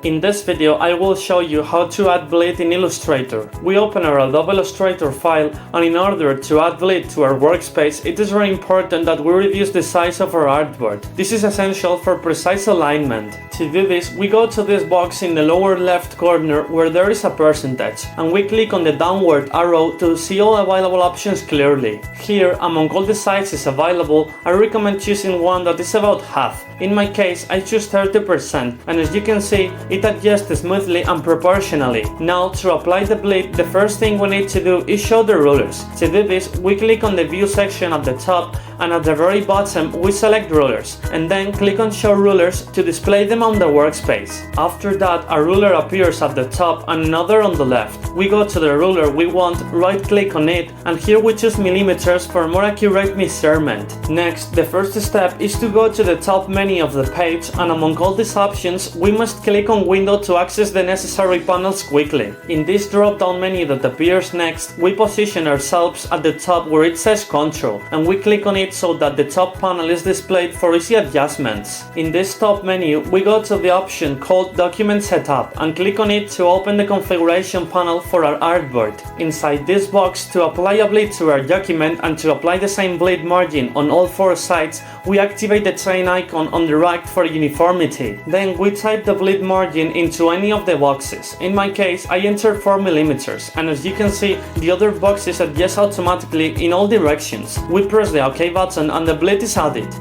In this video, I will show you how to add bleed in Illustrator. We open our Adobe Illustrator file, and in order to add bleed to our workspace, it is very important that we reduce the size of our artboard. This is essential for precise alignment. To do this, we go to this box in the lower left corner where there is a percentage, and we click on the downward arrow to see all available options clearly. Here, among all the sizes available, I recommend choosing one that is about half. In my case, I choose 30%, and as you can see, it adjusts smoothly and proportionally. Now, to apply the bleed, the first thing we need to do is show the rulers. To do this, we click on the view section at the top, and at the very bottom, we select rulers, and then click on show rulers to display them on the workspace. After that, a ruler appears at the top and another on the left. We go to the ruler we want, right click on it, and here we choose millimeters for more accurate measurement. Next, the first step is to go to the top menu of the page, and among all these options, we must click on window to access the necessary panels quickly. In this drop-down menu that appears next, we position ourselves at the top where it says control, and we click on it so that the top panel is displayed for easy adjustments. In this top menu, we go to the option called Document Setup and click on it to open the configuration panel for our artboard. Inside this box, to apply a bleed to our document and to apply the same bleed margin on all four sides, we activate the train icon on the right for uniformity. Then we type the bleed margin into any of the boxes. In my case, I entered 4 millimeters, and as you can see, the other boxes adjust automatically in all directions. We press the OK button and the bleed is added.